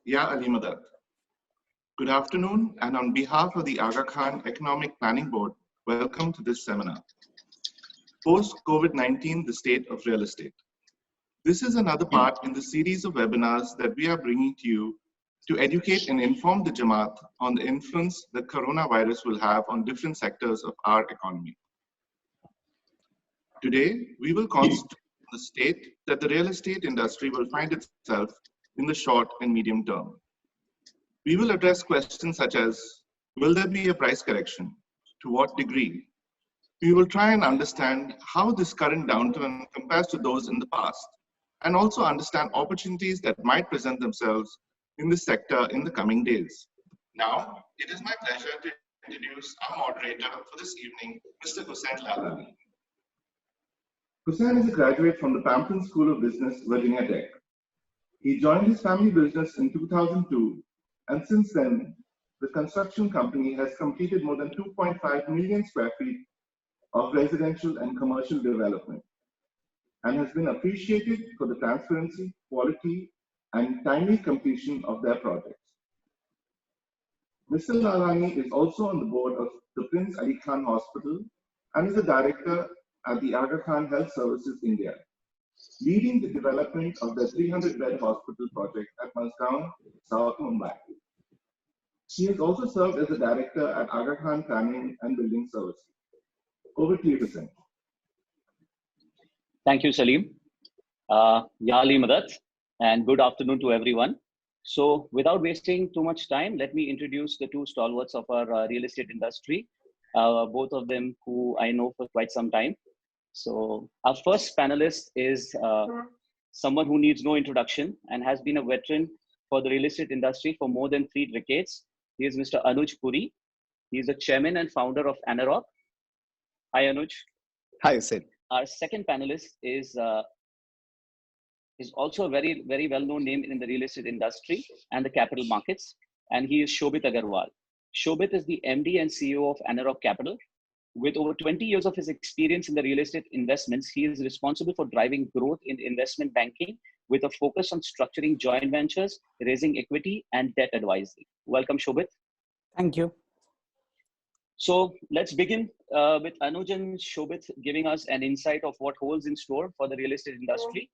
Ya Ali Madad. Good afternoon, and on behalf of the Aga Khan Economic Planning Board, welcome to this seminar. Post-COVID-19, the state of real estate. This is another part in the series of webinars that we are bringing to you to educate and inform the Jamaat on the influence that coronavirus will have on different sectors of our economy. Today, we will concentrate on the state that the real estate industry will find itself in the short and medium term. We will address questions such as, will there be a price correction? To what degree? We will try and understand how this current downturn compares to those in the past, and also understand opportunities that might present themselves in this sector in the coming days. Now, it is my pleasure to introduce our moderator for this evening, Mr. Hussain Lalani. Hussain is a graduate from the Pampton School of Business, Virginia Tech. He joined his family business in 2002, and since then, the construction company has completed more than 2.5 million square feet of residential and commercial development, and has been appreciated for the transparency, quality, and timely completion of their projects. Mr. Lalani is also on the board of the Prince Ali Khan Hospital and is a director at the Aga Khan Health Services India, leading the development of the 300-bed hospital project at Mansgaon, South Mumbai. He has also served as a director at Aga Khan Planning and Building Services. Over to you, Hussain. Thank you, Salim. Ya Ali Madad, and good afternoon to everyone. So without wasting too much time, let me introduce the two stalwarts of our real estate industry, both of them who I know for quite some time. So our first panelist is someone who needs no introduction and has been a veteran for the real estate industry for more than 3 decades. He is Mr. Anuj Puri. He is the chairman and founder of Anarock. Hi, Anuj. Hi, Hussain. Our second panelist is also a very, very well-known name in the real estate industry and the capital markets, and he is Shobit Agarwal. Shobit is the MD and CEO of Anarock Capital. With over 20 years of his experience in the real estate investments, he is responsible for driving growth in investment banking with a focus on structuring joint ventures, raising equity, and debt advisory. Welcome, Shobit. Thank you. So let's begin with Anuj and Shobit giving us an insight of what holds in store for the real estate industry.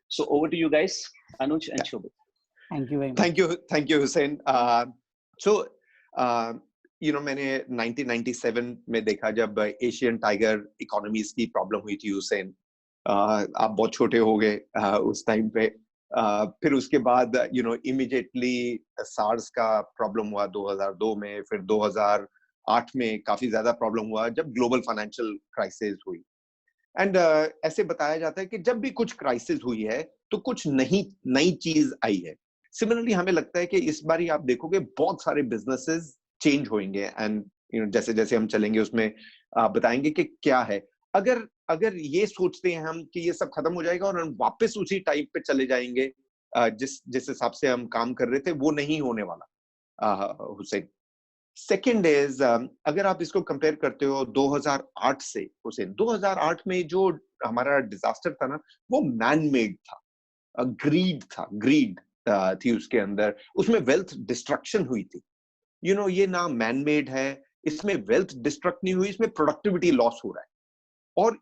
So over to you guys, Anuj and Shobit. Thank you very much. Thank you, Hussain. मैंने 1997 में देखा जब Asian tiger economies की problem हुई थी, हुसैन आप बहुत छोटे हो गए उस टाइम पे. फिर उसके बाद इमीडिएटली सार्स का प्रॉब्लम हुआ 2002 में, फिर 2008 में काफी ज्यादा प्रॉब्लम हुआ जब ग्लोबल फाइनेंशियल क्राइसिस हुई. एंड ऐसे बताया जाता है कि जब भी कुछ क्राइसिस हुई है तो कुछ नई चीज आई है. सिमिलरली हमें लगता है कि इस बार आप देखोगे बहुत सारे बिजनेसेस चेंज होंगे, एंड जैसे जैसे हम चलेंगे उसमें बताएंगे कि क्या है. अगर ये सोचते हैं हम कि ये सब खत्म हो जाएगा और हम वापस उसी टाइप पे चले जाएंगे जिस हिसाब से हम काम कर रहे थे, वो नहीं होने वाला, हुसैन. सेकेंड इज, अगर आप इसको कंपेयर करते हो 2008 से, हुसैन 2008 में जो हमारा डिजास्टर था ना, वो मैन मेड था. ग्रीड थी उसके अंदर, उसमें वेल्थ डिस्ट्रक्शन हुई थी. ये ना मैन मेड है, इसमें वेल्थ डिस्ट्रक्ट नहीं हुई, इसमें प्रोडक्टिविटी लॉस हो रहा है. और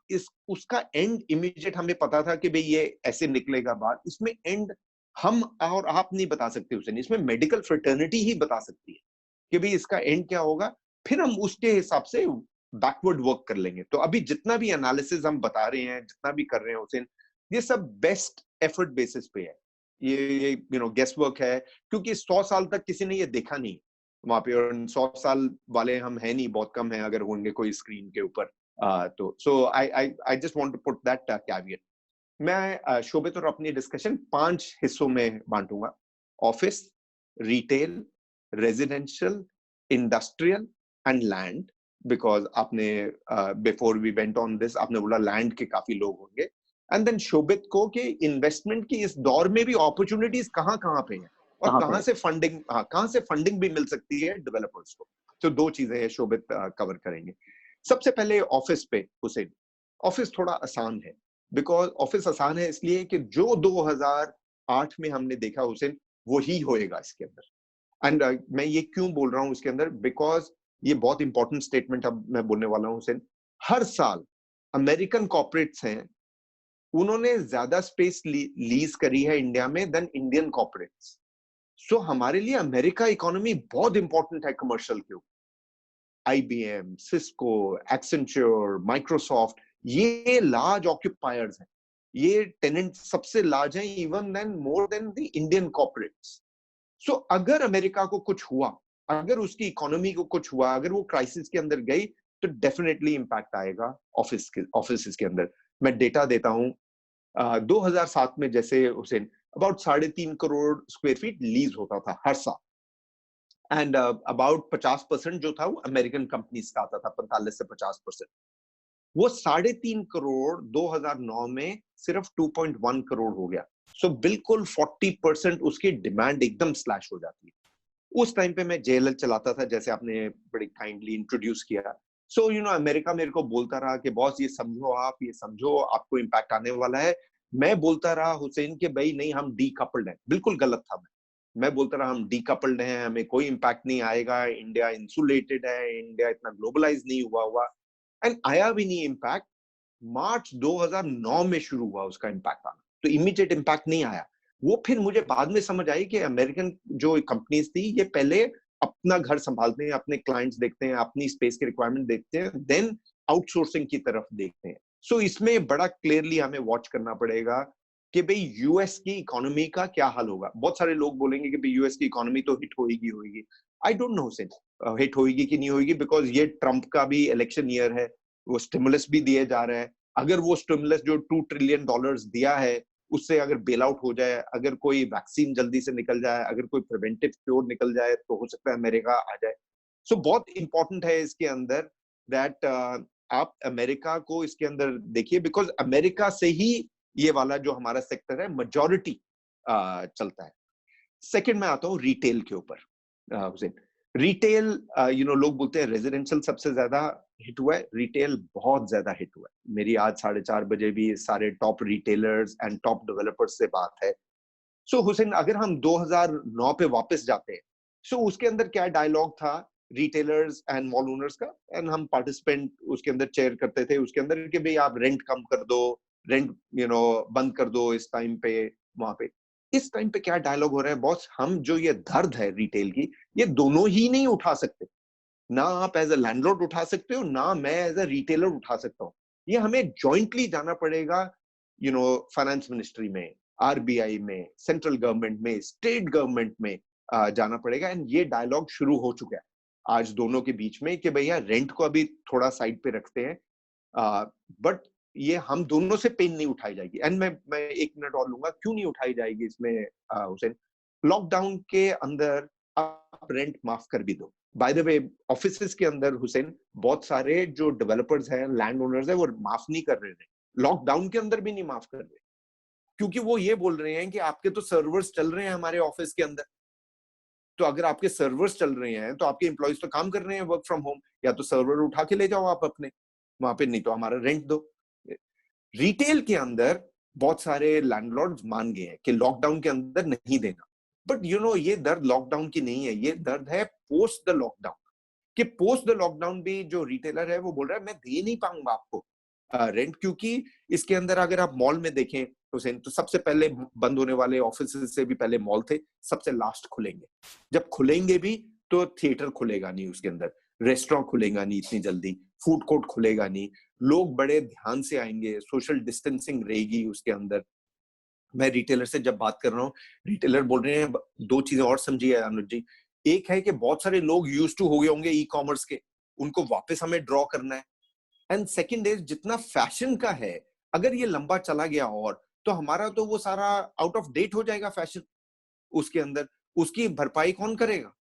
उसका एंड इमीडिएट हमें पता था कि भाई ये ऐसे निकलेगा बाहर. इसमें एंड हम और आप नहीं बता सकते हुसैन, इसमें मेडिकल फ्रेटर्निटी ही बता सकती है कि भाई इसका एंड क्या होगा. फिर हम उसके हिसाब से बैकवर्ड वर्क कर लेंगे. तो अभी जितना भी एनालिसिस हम बता रहे हैं, जितना भी कर रहे हैं हुसैन, ये सब बेस्ट एफर्ट बेसिस पे है. ये गेस वर्क है, क्योंकि 100 साल तक किसी ने ये देखा नहीं वहां पे, और 100 साल वाले हम हैं नहीं, बहुत कम है अगर होंगे कोई स्क्रीन के ऊपर. तो so I just want to put that caveat. मैं शोभित और अपनी डिस्कशन 5 हिस्सों में बांटूंगा: office, retail, residential, industrial and land. Because आपने before we went on this आपने बोला लैंड के काफी लोग होंगे. एंड देन शोभित को कि इन्वेस्टमेंट की इस दौर में भी अपॉर्चुनिटीज कहाँ पे हैं और कहाँ से फंडिंग भी मिल सकती है डेवलपर्स को. तो 2 चीजें शोभित कवर करेंगे. सबसे पहले ऑफिस पे हुसैन. ऑफिस थोड़ा आसान है, बिकॉज ऑफिस आसान है इसलिए कि जो 2008 में हमने देखा हुसैन, वही होएगा इसके अंदर। एंड मैं ये क्यों बोल रहा हूँ इसके अंदर, बिकॉज ये बहुत इंपॉर्टेंट स्टेटमेंट अब मैं बोलने वाला हूँ हुसैन। हर साल अमेरिकन कॉर्पोरेट्स हैं, उन्होंने ज्यादा स्पेस लीज करी है इंडिया में देन इंडियन कॉर्पोरेट्स। सो हमारे लिए अमेरिका इकोनॉमी बहुत इंपॉर्टेंट है कमर्शियल के ऊपर। IBM, सिस्को, एक्सेंचर, माइक्रोसॉफ्ट, ये लार्ज ऑक्यूपायर्स हैं, ये टेनेंट सबसे लार्ज हैं, even then more than the Indian corporates. So अगर अमेरिका को कुछ हुआ, अगर उसकी इकोनॉमी को कुछ हुआ, अगर वो क्राइसिस के अंदर गई, तो डेफिनेटली इंपैक्ट आएगा ऑफिस के अंदर। मैं डेटा देता हूं, 2007 में जैसे Hussain about 3.5 crore square feet lease होता था हर साल, एंड अबाउट 50% जो था वो अमेरिकन कंपनीज का आता था, 45 से 50%। वो 3.5 करोड़ 2009 में सिर्फ 2.1 करोड़ हो गया। सो बिल्कुल 40% उसकी डिमांड एकदम स्लैश हो जाती है। उस टाइम पे मैं JLL चलाता था, जैसे आपने बड़ी काइंडली इंट्रोड्यूस किया। सो अमेरिका मेरे को बोलता रहा कि बॉस ये समझो, आप ये समझो, आपको इम्पैक्ट आने वाला है। मैं बोलता रहा हुसैन के भाई नहीं, हम डीकपल्ड हैं। बिल्कुल गलत था। मैं बोलता रहा हम डीकपल्ड हैं, हमें कोई इम्पैक्ट नहीं आएगा, इंडिया इंसुलेटेड है, इंडिया इतना ग्लोबलाइज नहीं हुआ। एंड आया भी नहीं इम्पैक्ट। मार्च 2009 में शुरू हुआ उसका इम्पैक्ट आना, तो इमीडिएट इम्पैक्ट नहीं आया। वो फिर मुझे बाद में समझ आई कि अमेरिकन जो कंपनीज थी, ये पहले अपना घर संभालते हैं, अपने क्लाइंट्स देखते हैं, अपनी स्पेस की रिक्वायरमेंट देखते हैं, देन आउटसोर्सिंग की तरफ देखते हैं। सो इसमें बड़ा क्लियरली हमें वॉच करना पड़ेगा कि भाई यूएस की इकोनॉमी का क्या हाल होगा। बहुत सारे लोग बोलेंगे कि भाई यूएस की इकोनॉमी तो हिट होगी। आई डोंट नो हुसैन हिट होगी कि नहीं होगी, बिकॉज ये ट्रंप का भी इलेक्शन ईयर है, वो स्टिमुलस भी दिए जा रहे हैं। अगर वो स्टिमुलस जो $2 ट्रिलियन दिया है, उससे अगर बेल आउट हो जाए, अगर कोई वैक्सीन जल्दी से निकल जाए, अगर कोई प्रिवेंटिव क्योर निकल जाए, तो हो सकता है अमेरिका आ जाए। सो बहुत इंपॉर्टेंट है इसके अंदर दैट आप अमेरिका को इसके अंदर देखिए, बिकॉज अमेरिका से ही ये वाला जो हमारा सेक्टर है मेजॉरिटी चलता है। सेकंड में आता हूँ रिटेल के ऊपर। हुसैन, रिटेल लोग बोलते हैं रेजिडेंशियल सबसे ज्यादा हिट हुआ है, रिटेल बहुत ज्यादा हिट हुआ है। मेरी आज 4:30 बजे भी सारे top retailers and top developers से बात है। सो हुसैन, अगर हम 2009 पे वापस जाते हैं, सो उसके अंदर क्या डायलॉग था रिटेलर्स एंड मॉल ओनर्स का, एंड हम पार्टिसिपेंट उसके अंदर चेयर करते थे उसके अंदर कि भाई आप रेंट कम कर दो, रेंट बंद कर दो इस टाइम पे, वहां पे। इस टाइम पे क्या डायलॉग हो रहा है बॉस, हम जो ये दर्द है रिटेल की, ये दोनों ही नहीं उठा सकते। ना आप एज अ लैंडलॉर्ड उठा सकते हो, ना मैं एज अ रिटेलर उठा सकता हूँ। ये हमें जॉइंटली जाना पड़ेगा, फाइनेंस मिनिस्ट्री में, RBI में, सेंट्रल गवर्नमेंट में, स्टेट गवर्नमेंट में जाना पड़ेगा। एंड ये डायलॉग शुरू हो चुका है आज दोनों के बीच में कि भैया रेंट को अभी थोड़ा साइड पे रखते हैं, बट ये हम दोनों से पेन नहीं उठाई जाएगी। एंड मैं 1 मिनट और लूंगा, क्यों नहीं उठाई जाएगी इसमें हुसैन। लॉकडाउन के अंदर आप रेंट माफ कर भी दो। बाय द वे, ऑफिसेस के अंदर हुसैन बहुत सारे जो डेवलपर्स हैं, लैंड ओनर्स हैं, वो माफ नहीं कर रहे हैं, लॉकडाउन के अंदर भी नहीं माफ कर रहे, क्योंकि वो ये बोल रहे हैं कि आपके तो सर्वर्स चल रहे हैं हमारे ऑफिस के अंदर। तो अगर आपके सर्वर्स चल रहे हैं तो आपके एम्प्लॉइज तो काम कर रहे हैं वर्क फ्रॉम होम, या तो सर्वर उठा के ले जाओ आप अपने वहां पे, नहीं तो हमारा रेंट दो। रिटेल के अंदर बहुत सारे लैंडलॉर्ड्स मान गए हैं कि लॉकडाउन के अंदर नहीं देना, बट ये दर्द लॉकडाउन की नहीं है, ये दर्द है पोस्ट द लॉकडाउन। कि पोस्ट द लॉकडाउन भी जो रिटेलर है वो बोल रहा है मैं दे नहीं पाऊंगा आपको रेंट, क्योंकि इसके अंदर अगर आप मॉल में देखें हुसैन, तो सबसे पहले बंद होने वाले ऑफिस से भी पहले मॉल थे, सबसे लास्ट खुलेंगे। जब खुलेंगे भी तो थिएटर खुलेगा नहीं, उसके अंदर रेस्टोरेंट खुलेगा नहीं इतनी जल्दी, फूड कोर्ट खुलेगा नहीं, लोग बड़े ध्यान से आएंगे, सोशल डिस्टेंसिंग रहेगी उसके अंदर। मैं रिटेलर से जब बात कर रहा हूँ, रिटेलर बोल रहे हैं 2 चीजें और समझिए अनुज जी। एक है कि बहुत सारे लोग यूज टू हो गए होंगे ई कॉमर्स के, उनको वापस हमें ड्रॉ करना है। एंड सेकेंड इज, जितना फैशन का है, अगर ये लंबा चला गया और तो हमारा तो वो सारा आउट ऑफ डेट हो जाएगा फैशन उसके अंदर, उसकी भरपाई कौन करेगा।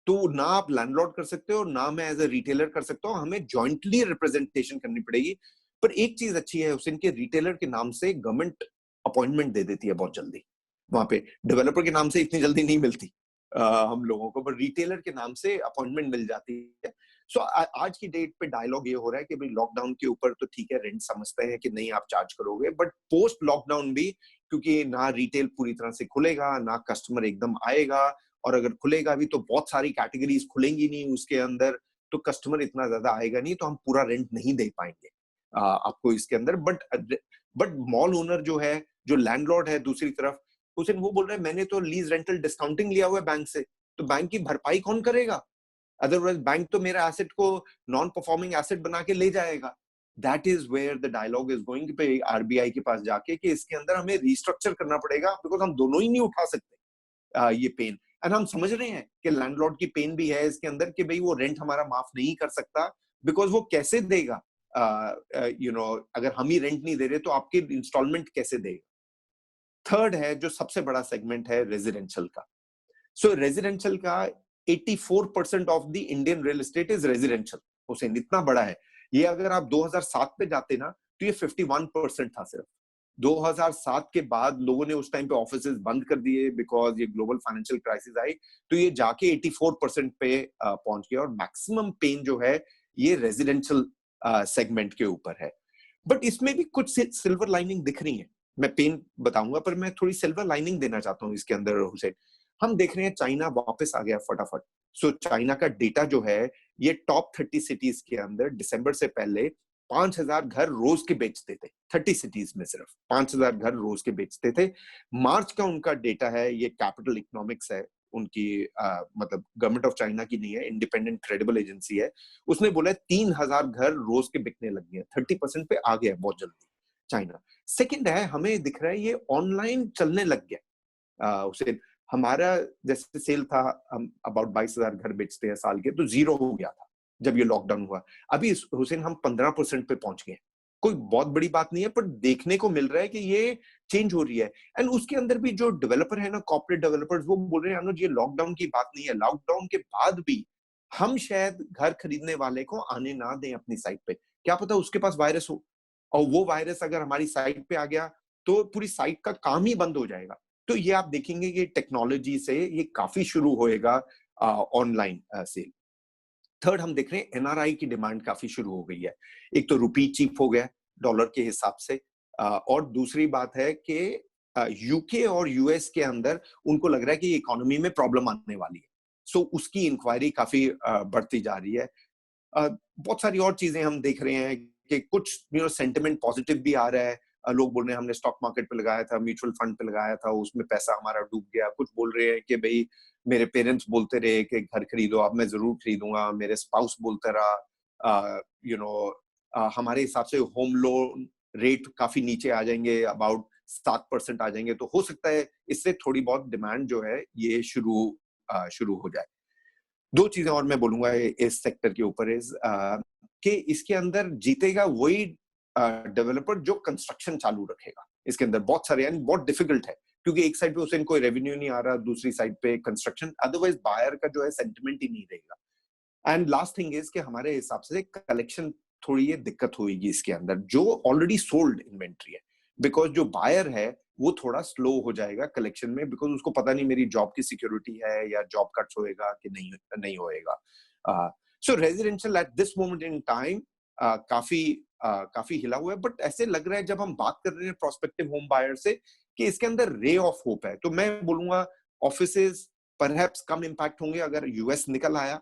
तो ना आप लैंडलॉर्ड कर सकते हो, ना मैं एज ए रिटेलर कर सकता हूँ, हमें जॉइंटली रिप्रेजेंटेशन करनी पड़ेगी। पर एक चीज अच्छी है उस इनके रिटेलर के नाम से गवर्नमेंट अपॉइंटमेंट दे देती है बहुत जल्दी, वहां पे डेवलपर के नाम से इतनी जल्दी नहीं मिलती हम लोगों को, पर रिटेलर के नाम से अपॉइंटमेंट मिल जाती है। सो आज की डेट पे डायलॉग ये हो रहा है कि भाई लॉकडाउन के ऊपर तो ठीक है, रेंट समझते हैं कि नहीं आप चार्ज करोगे, बट पोस्ट लॉकडाउन भी क्योंकि ना रिटेल पूरी तरह से खुलेगा, ना कस्टमर एकदम आएगा, और अगर खुलेगा भी तो बहुत सारी कैटेगरीज खुलेंगी नहीं उसके अंदर, तो कस्टमर इतना ज्यादा आएगा नहीं, तो हम पूरा रेंट नहीं दे पाएंगे आपको इसके अंदर। बट मॉल ओनर जो है, जो लैंडलॉर्ड है दूसरी तरफ, उसे वो बोल रहे हैं मैंने तो लीज रेंटल डिस्काउंटिंग लिया हुआ है बैंक से, तो बैंक की भरपाई कौन करेगा? अदरवाइज बैंक तो मेरा एसेट को नॉन परफॉर्मिंग एसेट बना के ले जाएगा। That is where the dialogue is going पे आरबीआई के पास जाके कि इसके अंदर हमें रिस्ट्रक्चर करना पड़ेगा, बिकॉज हम दोनों ही नहीं उठा सकते ये पेन। एंड हम समझ रहे हैं कि लैंडलॉर्ड की पेन भी है इसके अंदर कि भाई वो रेंट हमारा माफ नहीं कर सकता, बिकॉज वो कैसे देगा? अगर हम ही रेंट नहीं दे रहे तो आपके इंस्टॉलमेंट कैसे देगा? थर्ड है जो सबसे बड़ा सेगमेंट है रेजिडेंशियल का। सो रेजिडेंशियल का 84% of the Indian real estate is residential. Hussain इतना बड़ा है ये, अगर आप 2007 पे जाते ना तो ये 51% था सिर्फ। 2007 के बाद लोगों ने उस टाइम पे ऑफिसेज बंद कर दिए बिकॉज ये ग्लोबल फाइनेंशियल क्राइसिस आई, तो ये जाके 84% पे पहुंच गया। और मैक्सिमम पेन जो है ये रेजिडेंशियल सेगमेंट के ऊपर है। बट इसमें भी कुछ सिल्वर लाइनिंग दिख रही है, मैं पेन बताऊंगा पर मैं थोड़ी सिल्वर लाइनिंग देना चाहता हूँ इसके अंदर हुसैन। हम देख रहे हैं चाइना वापस आ गया फटाफट। सो चाइना का डेटा जो है ये टॉप 30 सिटीज के अंदर दिसंबर से पहले 5,000 घर रोज के बेचते थे। 30 सिटीज में सिर्फ 5,000 घर रोज के बेचते थे। मार्च का उनका डेटा है, ये कैपिटल इकोनॉमिक्स है उनकी, मतलब गवर्नमेंट ऑफ चाइना की नहीं है, इंडिपेंडेंट क्रेडिबल एजेंसी है। उसने बोला 3,000 घर रोज के बिकने लग गए, 30% पे आ गया बहुत जल्दी चाइना। सेकंड है, हमें दिख रहा है ये ऑनलाइन चलने लग गया। उसे हमारा जैसे सेल था, हम अबाउट 22,000 घर बेचते हैं साल के, तो जीरो हो गया था जब ये लॉकडाउन हुआ। अभी हुसैन हम 15% पे पहुंच गए। कोई बहुत बड़ी बात नहीं है, पर देखने को मिल रहा है कि ये चेंज हो रही है। एंड उसके अंदर भी जो डेवलपर है ना, कॉर्पोरेट डेवलपर्स, वो बोल रहे हैं अनुज ये लॉकडाउन की बात नहीं है, लॉकडाउन के बाद भी हम शायद घर खरीदने वाले को आने ना दें अपनी साइट पे, क्या पता उसके पास वायरस हो, और वो वायरस अगर हमारी साइट पे आ गया तो पूरी साइट का काम ही बंद हो जाएगा। तो ये आप देखेंगे कि टेक्नोलॉजी से ये काफी शुरू होएगा ऑनलाइन सेल। थर्ड, हम देख रहे हैं एनआरआई की डिमांड काफी शुरू हो गई है। एक तो रुपी चीप हो गया डॉलर के हिसाब से, और दूसरी बात है कि यूके और यूएस के अंदर उनको लग रहा है कि इकोनॉमी में प्रॉब्लम आने वाली है। सो उसकी इंक्वायरी काफी बढ़ती जा रही है। बहुत सारी और चीजें हम देख रहे हैं कि कुछ सेंटिमेंट पॉजिटिव भी आ रहा है। लोग बोल रहे हैं हमने स्टॉक मार्केट पे लगाया था, म्यूचुअल फंड पे लगाया था, उसमें पैसा हमारा डूब गया। कुछ बोल रहे हैं कि भाई मेरे पेरेंट्स बोलते रहे कि घर खरीदो, अब मैं जरूर खरीदूंगा, मेरे स्पाउस बोलते रहा, हमारे हिसाब से होम लोन रेट काफी नीचे आ जाएंगे, अबाउट 7% आ जाएंगे, तो हो सकता है इससे थोड़ी बहुत डिमांड जो है ये शुरू हो जाए। दो चीजें और मैं बोलूंगा इस सेक्टर के ऊपर इज कि इसके अंदर जीतेगा वही डेवलपर जो कंस्ट्रक्शन चालू रखेगा। इसके अंदर बहुत सारे, यानी बहुत डिफिकल्ट है, क्योंकि एक साइड पे उसे कोई रेवेन्यू नहीं आ रहा, दूसरी साइड पे कंस्ट्रक्शन, अदरवाइज बायर का जो है सेंटिमेंट ही नहीं रहेगा। एंड लास्ट थिंग इज कि हमारे हिसाब से कलेक्शन थोड़ी ये दिक्कत होगी इसके अंदर, जो ऑलरेडी सोल्ड इन्वेंट्री है, बिकॉज जो बायर है वो थोड़ा स्लो हो जाएगा कलेक्शन में, बिकॉज उसको पता नहीं मेरी जॉब की सिक्योरिटी है या जॉब कट्स होएगा कि नहीं होएगा। So residential at this moment in time काफी हिला हुआ है, बट ऐसे लग रहा है जब हम बात कर रहे हैं प्रोस्पेक्टिव होम बायर से कि इसके अंदर रे ऑफ होप है। तो मैं बोलूंगा ऑफिसेज परहैप्स कम इम्पैक्ट होंगे अगर यूएस निकल आया,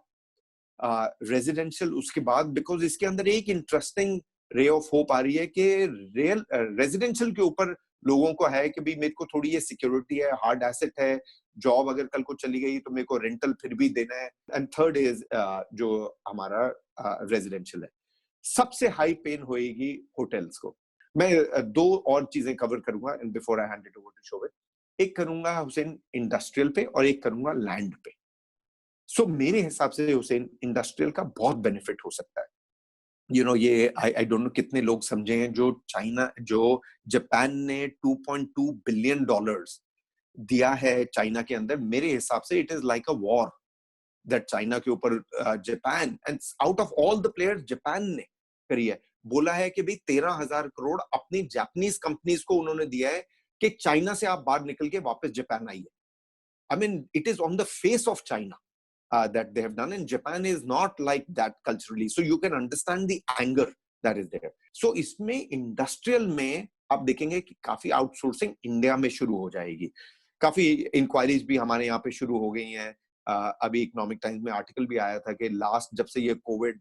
रेजिडेंशियल उसके बाद, बिकॉज इसके अंदर एक इंटरेस्टिंग रे ऑफ होप आ रही है कि रेजिडेंशियल के ऊपर लोगों को है कि भाई मेरे को थोड़ी ये सिक्योरिटी है, हार्ड एसेट है, जॉब अगर कल को चली गई तो मेरे को रेंटल फिर भी देना है। एंड थर्ड इज जो हमारा रेजिडेंशियल है। सबसे हाई पेन होएगी होटल्स को। मैं दो और चीजें कवर करूंगा and before I hand it over to Shobhit. एक करूंगा हुसैन इंडस्ट्रियल पे और एक करूंगा लैंड पे। सो मेरे हिसाब से हुसैन इंडस्ट्रियल का बहुत बेनिफिट हो सकता है। ये आई डोंट नो कितने लोग समझे हैं, जो जापान ने $2.2 बिलियन दिया है चाइना के अंदर। मेरे हिसाब से it is like a war that China के ऊपर Japan, and out of all the players Japan ने करी है। बोला है कि भाई 13,000 करोड़ अपनी जापानीज कंपनीज को उन्होंने दिया है कि चाइना से आप बाहर निकल के वापस जापान आइए। I mean it is on the face of China that they have done, and Japan is not like that culturally, so you can understand the anger that is there. So इसमें industrial में आप देखेंगे कि काफी outsourcing India में शुरू हो जाएगी। काफी इंक्वायरीज भी हमारे यहाँ पे शुरू हो गई हैं। अभी इकोनॉमिक टाइम्स में आर्टिकल भी आया था कि लास्ट जब से ये कोविड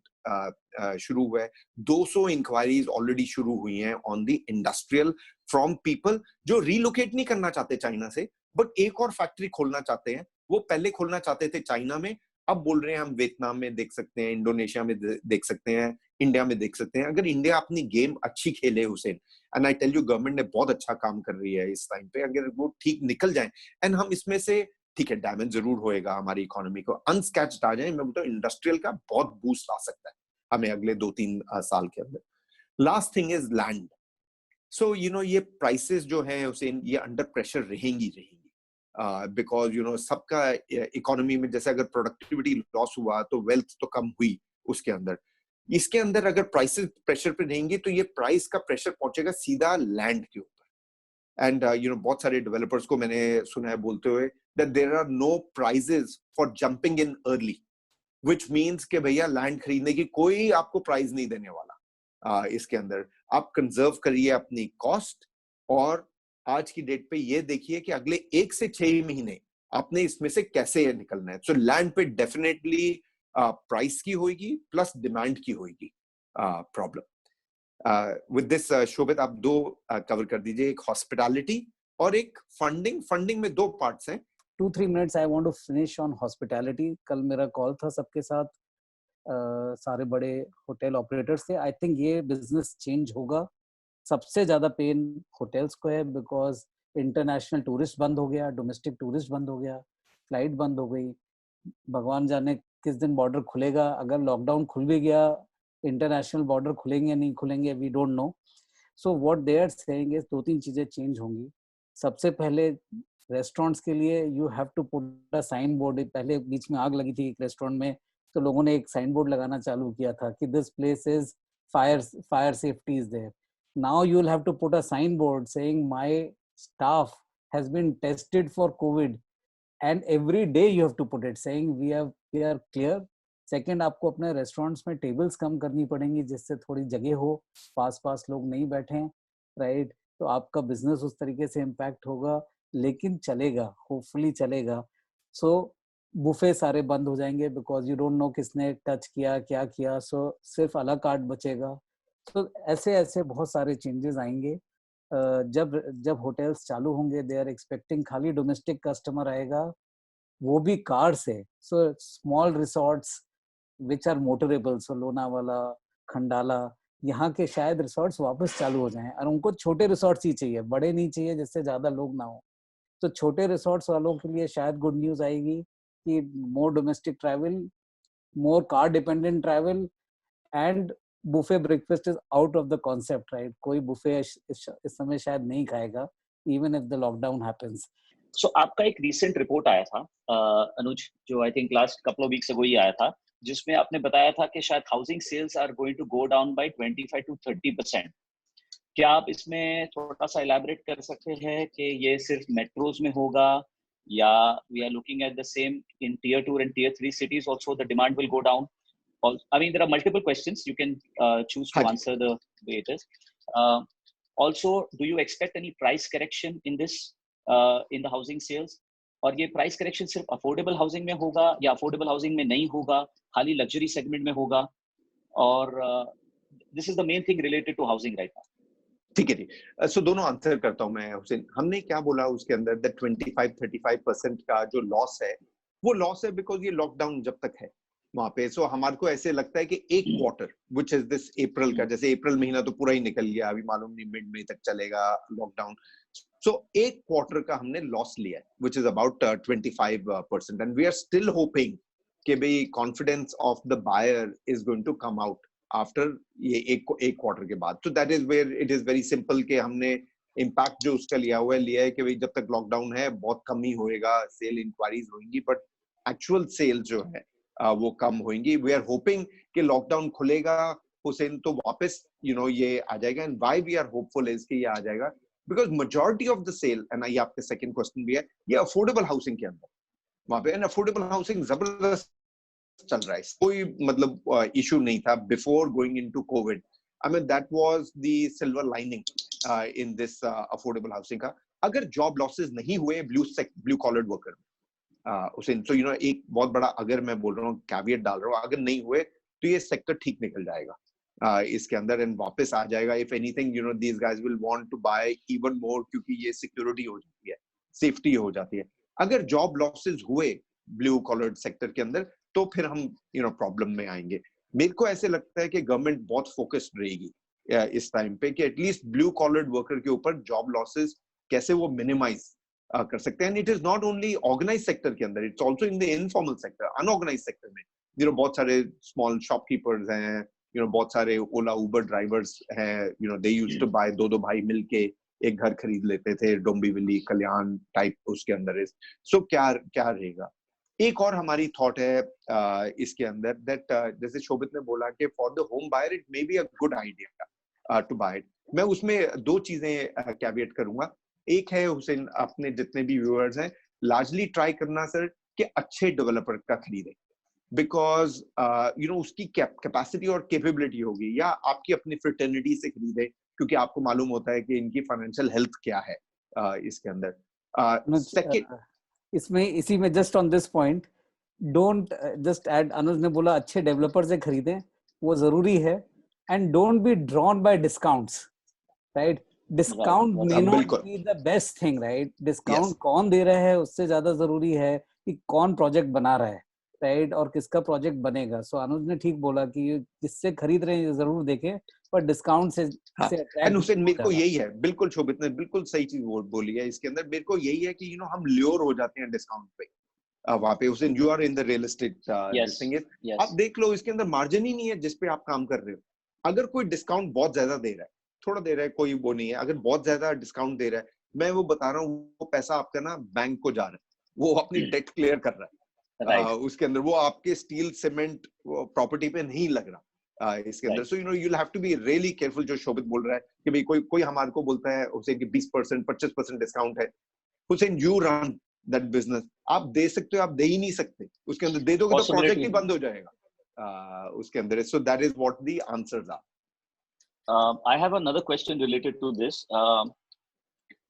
शुरू हुआ है 200 इंक्वायरीज ऑलरेडी शुरू हुई हैं on the industrial from people जो रिलोकेट नहीं करना चाहते चाइना से, बट एक और फैक्ट्री खोलना चाहते हैं। वो पहले खोलना चाहते थे चाइना में, अब बोल रहे हैं हम वियतनाम में देख सकते हैं, इंडोनेशिया में देख सकते हैं, इंडिया में देख सकते हैं। अगर इंडिया अपनी गेम अच्छी खेले Hussain, and I tell you government ने बहुत अच्छा काम कर रही है इस टाइम पे, अगर वो ठीक निकल जाए एंड हम इसमें से, ठीक है डैमेज जरूर होएगा हमारी इकोनॉमी को, अनस्कैच्ड आ जाए, मैं बोलता हूँ इंडस्ट्रियल का बहुत बूस्ट आ सकता है हमें अगले 2-3 साल के अंदर। Last thing is land. So you know ये प्राइसेस जो है हुसैन ये अंडर प्रेशर रहेंगी बिकॉज यू नो सबका इकोनॉमी में जैसे अगर प्रोडक्टिविटी लॉस हुआ तो वेल्थ तो कम हुई उसके अंदर। इसके अंदर अगर प्राइसेस प्रेशर पे रहेंगी तो ये प्राइस का प्रेशर पहुंचेगा सीधा लैंड के ऊपर। एंड यू नो बहुत सारे डेवलपर्स को मैंने सुना है बोलते हुए that there are no prices for jumping in early, which means कि भैया लैंड खरीदने की कोई आपको प्राइस नहीं देने वाला। इसके अंदर आप कंजर्व करिए अपनी कॉस्ट, और आज की डेट पे ये देखिए कि अगले 1 से 6 महीने आपने इसमें से कैसे निकलना है। सो लैंड पे डेफिनेटली प्राइस की होगी प्लस डिमांड की होगी प्रॉब्लम। विद दिस शोभित आप 2 कवर कर दीजिए, एक हॉस्पिटैलिटी और एक फंडिंग। फंडिंग में 2 पार्ट्स हैं। 2-3 minutes I want to finish on hospitality. कल मेरा कॉल था सबके साथ, सारे बड़े होटल ऑपरेटर्स से। आई थिंक ये बिजनेस चेंज होगा। सबसे ज्यादा पेन होटल्स को है बिकॉज इंटरनेशनल टूरिस्ट बंद हो गया, डोमेस्टिक टूरिस्ट बंद हो गया, फ्लाइट बंद हो गई। भगवान जाने किस दिन बॉर्डर खुलेगा। अगर लॉकडाउन खुल भी गया, इंटरनेशनल बॉर्डर खुलेंगे नहीं खुलेंगे we don't know. So what they are saying is 2-3 चीजें चेंज होंगी। सबसे पहले रेस्टोरेंट्स के लिए you have to put a sign board. पहले बीच में आग लगी थी एक रेस्टोरेंट में, तो लोगों ने एक साइन बोर्ड लगाना चालू किया था कि this place is fire safety is there. Now you will have to put a signboard saying my staff has been tested for COVID, and every day you have to put it saying we are clear. Second, आपको अपने restaurants में tables कम करनी पड़ेंगी जिससे थोड़ी जगह हो, पास लोग नहीं बैठे, राइट? तो आपका बिजनेस उस तरीके से इम्पैक्ट होगा, लेकिन चलेगा, होपफुली चलेगा। सो बुफे सारे बंद हो जाएंगे बिकॉज यू डोंट नो किसने टच किया क्या किया। सो सिर्फ अला कार्ट बचेगा। तो ऐसे बहुत सारे चेंजेस आएंगे। जब होटल्स चालू होंगे दे आर एक्सपेक्टिंग खाली डोमेस्टिक कस्टमर आएगा, वो भी कार से। So small resorts which are motorable, so Lonavala, Khandala, यहाँ के शायद रिसोर्ट्स वापस चालू हो जाएं। और उनको छोटे रिसोर्ट्स ही चाहिए, बड़े नहीं चाहिए जिससे ज्यादा लोग ना हो। तो छोटे रिसोर्ट्स वालों के लिए शायद गुड न्यूज आएगी कि more domestic travel, more car dependent travel, and buffet breakfast is out of the concept, right? कोई बुफे इस समय शायद नहीं खाएगा even if the lockdown happens. So आपका एक रीसेंट रिपोर्ट आया था अनुज, जो I think last couple of weeks ago ही आया था, जिसमें आपने बताया था कि शायद housing sales are going to go down by 25 to 30%। क्या आप इसमें थोड़ा सा इलैबोरेट कर सकते हैं कि ये सिर्फ मेट्रोज में होगा या we are looking at the same in tier 2 and tier 3 cities also the demand will go down? I mean, there are multiple questions. You can choose to answer the way it is. Also, do you expect any price correction in this, in the housing sales? और ये price correction सिर्फ affordable housing में होगा या affordable housing में नहीं होगा, खाली luxury segment में होगा? और this is the main thing related to housing right now. ठीक है जी। सो दोनों आंसर करता हूं मैं हुसैन। हमने क्या बोला उसके अंदर दैट 25-35% का जो लॉस है वो लॉस है बिकॉज ये लॉकडाउन जब तक है वहां पे। सो हमारे को ऐसे लगता है कि एक क्वार्टर विच इज दिस अप्रैल का, जैसे अप्रैल महीना तो पूरा ही निकल गया, अभी मालूम नहीं मिड मई तक चलेगा लॉकडाउन। सो एक क्वार्टर का हमने लॉस लिया है which is about 25%, and we are still hoping कि भाई confidence of the buyer is going to come out after ये एक क्वार्टर के बाद। तो that is where it is very simple कि हमने इम्पैक्ट जो उसका लिया है कि भाई जब तक लॉकडाउन है बहुत कम ही होएगा, सेल इंक्वायरीज होंगी बट एक्चुअल सेल जो है वो कम होंगी। वी आर होपिंग कि लॉकडाउन खुलेगा हुसैन तो वापस ये आ जाएगा। And why we are hopeful is कि ये आ जाएगा because majority of the sale, and ये आपके सेकंड क्वेश्चन भी है, ये अफोर्डेबल हाउसिंग के अंदर वहां पे। एंड अफोर्डेबल हाउसिंग जबरदस्त चल रहा है, कोई मतलब इशू नहीं था before going into Covid. I mean that was the silver lining in this affordable housing का, अगर जॉब लॉसेस नहीं हुए ब्लू कॉलर्ड वर्कर उसे, तो एक बहुत बड़ा, अगर मैं बोल रहा हूँ कैविएट डाल रहा हूँ, अगर नहीं हुए तो ये सेक्टर ठीक निकल जाएगा इसके अंदर एंड वापस आ जाएगा. If anything these guys will want to buy even more, क्योंकि ये सिक्योरिटी हो जाती है, सेफ्टी हो जाती है. अगर जॉब लॉसेस हुए ब्लू कॉलर्ड सेक्टर के अंदर तो फिर हम प्रॉब्लम में आएंगे. मेरे को ऐसे लगता है कि गवर्नमेंट बहुत फोकस्ड रहेगी इस टाइम पे कि एटलीस्ट ब्लू कॉलर्ड वर्कर के ऊपर जॉब लॉसेस कैसे वो मिनिमाइज कर सकते हैं. It is not only organise sector के अंदर, it's also in the informal sector, unorganise sector में बहुत सारे स्मॉल शॉपकीपर्स हैं, बहुत सारे ओला उबर ड्राइवर्स हैं, दे यूज्ड टू बाय, दो भाई मिलके एक घर खरीद लेते थे, डोंबिवली कल्याण टाइप उसके अंदर. सो क्या रहेगा. एक और हमारी थॉट है इसके अंदर दैट जैसे शोभित ने बोला कि for the home buyer it may be a good idea to buy it. मैं उसमें दो चीजें कैविएट करूंगा. एक है हुसैन, अपने जितने भी व्यूअर्स हैं, लार्जली ट्राई करना सर कि अच्छे डेवलपर का खरीदें, बिकॉज उसकी कैपेसिटी और कैपेबिलिटी होगी, या आपकी अपनी फ्रेटर्निटी से खरीदें क्योंकि आपको मालूम होता है कि इनकी फाइनेंशियल हेल्थ क्या है इसके अंदर. सेकंड, इसमें इसी में just on this point don't just add, Anuj ने बोला अच्छे डेवलपर से खरीदें, वो जरूरी है, and don't be drawn by discounts, right. Discount may not be the best thing, right. Discount कौन दे रहा है उससे ज्यादा जरूरी है कि कौन प्रोजेक्ट बना रहा है, राइट, और किसका प्रोजेक्ट बनेगा. सो अनुज ने ठीक बोला कि किससे खरीद रहे हैं जरूर देखें, पर डिस्काउंट से हुसैन मेरे को यही है, बिल्कुल शोभित ने बिल्कुल सही चीज बोली है इसके अंदर. मेरे को यही है कि हम ल्योर हो जाते हैं डिस्काउंट पे वहां पे. Hussain you are in the real estate, आप देख लो इसके अंदर मार्जिन ही नहीं है जिस पे आप काम कर रहे हो. अगर कोई डिस्काउंट बहुत ज्यादा दे रहा है, थोड़ा दे रहा है, कोई वो नहीं है. अगर बहुत ज्यादा डिस्काउंट दे रहा है, मैं वो बता रहा हूँ, वो पैसा आपका ना बैंक को जा रहा है, वो अपनी डेट क्लियर कर रहा है उसके अंदर, वो आपके स्टील सीमेंट प्रॉपर्टी पे नहीं लग रहा इसके अंदर. So you have to be really careful. जो शोभित बोल रहा है कि भाई कोई हमारे को बोलता है हुसैन कि 20% 25% डिस्काउंट है, Hussain you run that business. आप दे सकते हो, आप दे ही नहीं सकते उसके अंदर. दे दोगे तो प्रोजेक्ट ही बंद हो जाएगा उसके अंदर. So that is what the answers are. I have another question related to this.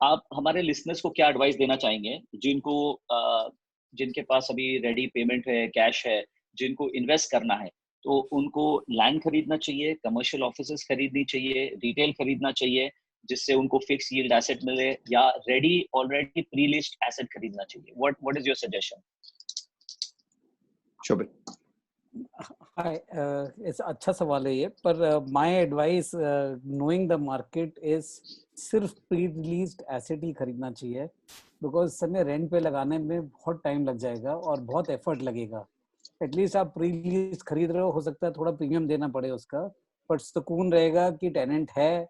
आप हमारे लिसनर्स को क्या एडवाइस देना चाहेंगे जिनके पास अभी रेडी पेमेंट है, कैश है, जिनको इन्वेस्ट करना है, तो उनको लैंड खरीदना चाहिए, कमर्शियल ऑफिसेस खरीदनी चाहिए, रिटेल खरीदना चाहिए जिससे उनको फिक्स यील्ड एसेट मिले, या ऑलरेडी प्री लिस्ट एसेट खरीदना चाहिए? What is your suggestion? Shobhit. Hi, अच्छा सवाल है ये, पर my advice knowing the market is सिर्फ प्री रिलीज्ड एसेट ही खरीदना चाहिए, बिकॉज समय रेंट पे लगाने में बहुत टाइम लग जाएगा और बहुत एफर्ट लगेगा. एटलीस्ट आप प्री रिलीज खरीद रहे हो सकता है थोड़ा प्रीमियम देना पड़े उसका, बट सुकून रहेगा कि टेनेंट है,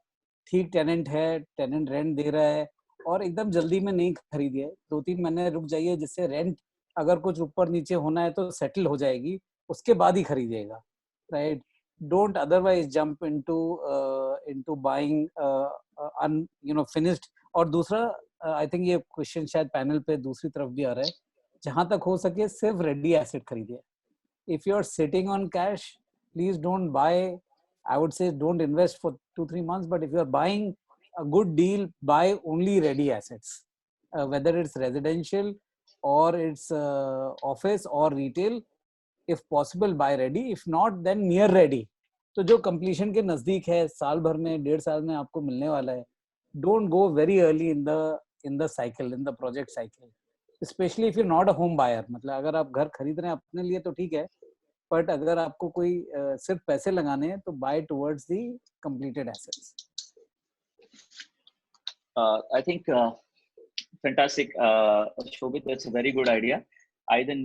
ठीक टेनेंट है, टेनेंट रेंट दे रहा है, और एकदम जल्दी में नहीं खरीदिए, 2-3 महीने रुक जाइए, जिससे रेंट अगर कुछ ऊपर नीचे होना है तो सेटल हो जाएगी, उसके बाद ही खरीदिएगा, right. Don't otherwise jump into buying finished. और दूसरा, आई थिंक ये क्वेश्चन शायद पैनल पे दूसरी तरफ भी आ रहा है, जहां तक हो सके सिर्फ रेडी एसेट खरीदिए. If you are sitting on cash, please don't buy, I would say don't invest for 2-3 months, but if you are buying a good deal, buy only ready assets, whether it's residential or it's office or retail. If possible, buy ready. If not, then near ready. तो जो completion के नजदीक है, साल भर में, 1.5 साल में आपको मिलने वाला है, don't go very early in the cycle, in the project cycle, especially if you're not a home buyer. मतलब अगर आप घर खरीद रहे हैं अपने लिए तो ठीक है, बट अगर आपको कोई सिर्फ पैसे लगाने हैं तो buy towards the completed assets. I think fantastic, Shobhit, that's a very good idea. Either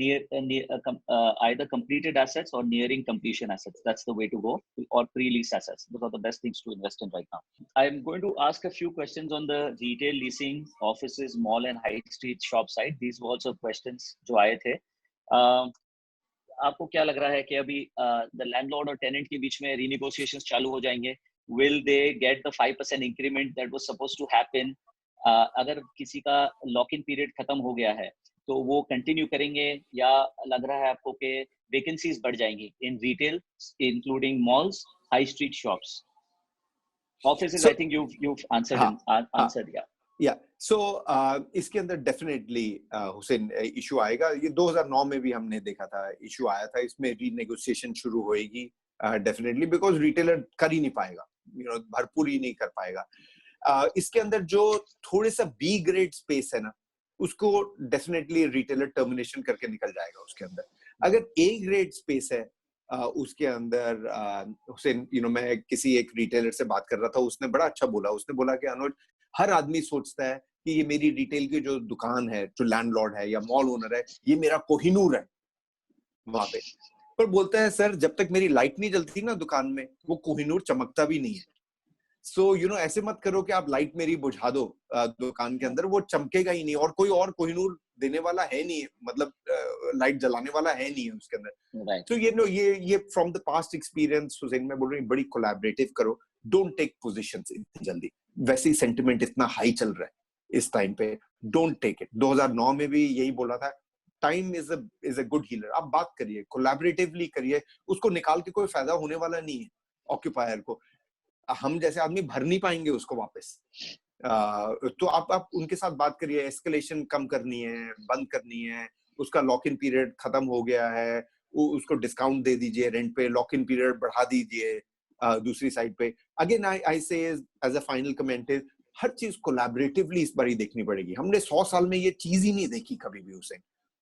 either completed assets or nearing completion assets. That's the way to go. Or pre-lease assets. Those are the best things to invest in right now. I'm going to ask a few questions on the retail leasing, offices, mall and high street shop side. These were also questions जो आए थे. आपको क्या लग रहा है कि अभी द लैंडलॉर्ड और टेनेंट के बीच में रीनेगोशिएशंस चालू हो जाएंगे? Will they get the 5% increment that was supposed to happen? अगर किसी का लॉक इन पीरियड खत्म हो गया है तो वो कंटिन्यू करेंगे, या लग रहा है आपको कि वैकेंसीज बढ़ जाएंगी in retail including malls, high street shops? Offices, So- I think you've answered हाँ, answered, yeah. या सो इसके अंदर डेफिनेटली हुसैन इशू आएगा। ये 2009 में भी हमने देखा था, इशू आया था, इसमें रीनेगोशिएशन शुरू होएगी डेफिनेटली, बिकॉज रिटेलर कर ही नहीं पाएगा, भरपूर ही नहीं कर पाएगा। इसके अंदर जो थोड़े सा बी ग्रेड स्पेस है ना, उसको डेफिनेटली रिटेलर टर्मिनेशन करके निकल जाएगा उसके अंदर। अगर ए ग्रेड स्पेस है उसके अंदर, हुसैन मैं किसी एक रिटेलर से बात कर रहा था, उसने बड़ा अच्छा बोला, उसने बोला कि अनुज, हर आदमी सोचता है कि ये मेरी रिटेल की जो दुकान है, जो लैंडलॉर्ड है या मॉल ओनर है, ये मेरा कोहिनूर है वहां पे, पर बोलता है सर जब तक मेरी लाइट नहीं जलती ना दुकान में, वो कोहिनूर चमकता भी नहीं है। सो ऐसे मत करो कि आप लाइट मेरी बुझा दो दुकान के अंदर, वो चमकेगा ही नहीं, और कोई और कोहिनूर देने वाला है नहीं, मतलब लाइट जलाने वाला है नहीं है उसके अंदर। Right. तो ये from the past experience Hussain मैं बोल रही हूँ, बड़ी कोलैबोरेटिव करो, डोंट टेक पोजीशंस इतनी जल्दी। वैसे ही सेंटिमेंट इतना हाई चल रहा है इस टाइम पे, डोंट टेक इट। 2009 में भी यही बोला था, time is a good healer. आप बात करिए, कोलैबोरेटिवली करिए, उसको निकाल के कोई फायदा होने वाला नहीं है ऑक्यूपायर को, हम जैसे आदमी भर नहीं पाएंगे उसको वापस। तो आप उनके साथ बात करिए, एस्केलेशन कम करनी है, बंद करनी है, उसका लॉक इन पीरियड खत्म हो गया है, उसको डिस्काउंट दे दीजिए रेंट पे, लॉक इन पीरियड बढ़ा दीजिए दूसरी साइड पे। अगेन आई से एज अ फाइनल कमेंट, हर चीज कोलैबोरेटिवली इस बार ही देखनी पड़ेगी। हमने 100 साल में ये चीज ही नहीं देखी कभी भी उसे।